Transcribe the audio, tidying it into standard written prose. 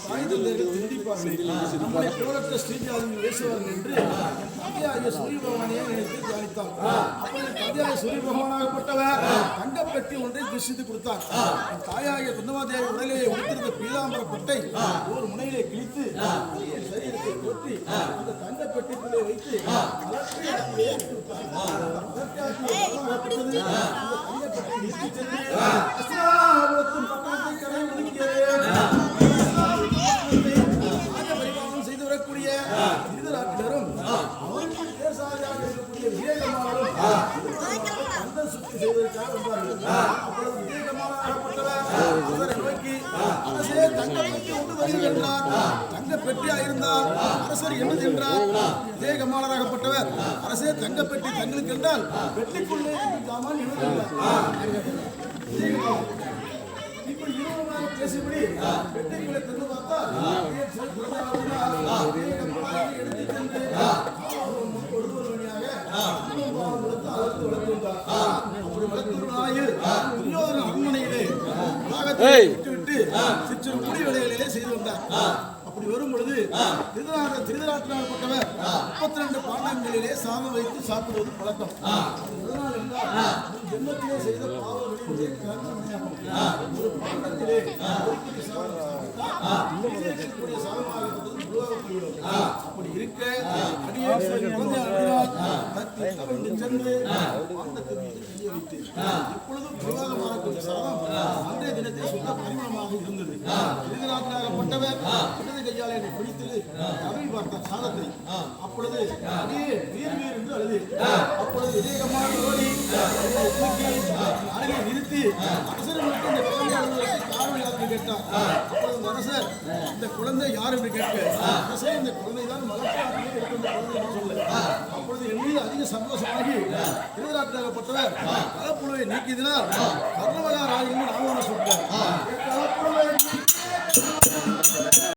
தாய் தந்தையர்கள் திருந்திப்பார்கள். நம்மளை போலற்ற ஸ்ரீஜாதியில் பேசுவார்கள் என்று தந்தையாகிய சூரிய பகவானையே நினைத்து தியானித்தார். அப்பொழுது தந்தையாகிய சூரிய பகவானாகப்பட்டவர் தங்கப்பெட்டி ஒன்றை திருஷ்டித்து கொடுத்தார். தாயாகிய குந்தமாதேவி உடலிலே உடுத்திருந்த பீதாம்பர பட்டை ஒரு முனையிலே கிழித்து சரீரத்தை போற்றி அந்த தங்கப்பெட்டிக்குள்ளே வைத்து செய்து வரக்கூடிய திருதராட்டினரும் அவருக்கு தேசாதியாக இருக்கக்கூடிய விவேகமானரும் கந்தன் சுத்தி செய்வதற்காக வந்தார்கள். அப்பொழுது விவேகமானப்பட்டவர் அவரை நோக்கி அரசே தங்கப்பெட்டி கொண்டு வருகிறது என்றார். தங்கப்பெட்டியா இருந்தால் அரசர் என்ன என்றார். விவேகமானராகப்பட்டவர் அரசே தங்கப்பெட்டி தங்களுக்கு என்றால் பெட்டிக்குள்ளே ஜாமான் இப்படி இருவருமாக பேசியபடி பெட்டிக்குள்ளே தந்து பார்த்தால் எடுத்து சென்று ஒருவர் வழியாக அரண்மனையிலே விட்டுவிட்டு சிற்று குடி வேலைகளிலே செய்து வந்தார். அப்படி வரும் பொழுது திருதராட்டினாகப்பட்டவர் 32 பாண்டங்களிலே சாதம் வைத்து சாப்பிடுவது பழக்கம். எதனால் என்றால் ஜென்மத்திலே செய்த பாவங்களிலே ஒரு பாண்டத்திலே அப்படி இருக்க சென்று இப்பொழுதும் பிரவாகமாக சாதம் அன்றைய தினத்தில் சுத்த பரிமாணமாக இருந்தது. திருதராட்டினாகப்பட்டவர் இடது கையால் என்னை பிடித்து அவை பார்த்த சாதத்தை அப்பொழுது வீர் என்று அழுது. அப்பொழுது விவேகமான ஓடி அருகே நிறுத்தி அரசர்களுக்கு இந்த குழந்தை அழுவதற்கு காரணம் யார் என்று கேட்டார். அப்பொழுது அரசர் இந்த குழந்தை யார் என்று கேட்க அரசே இந்த குழந்தைதான் மலப்பாட்டிலே இருக்கின்ற குழந்தை என்று சொல்ல. அப்பொழுது என் மீது அதிக சந்தோஷமாகி திருதராட்டினாகப்பட்டவர் கலப்புழுவை நீக்கியதினால் கர்ணவகாராக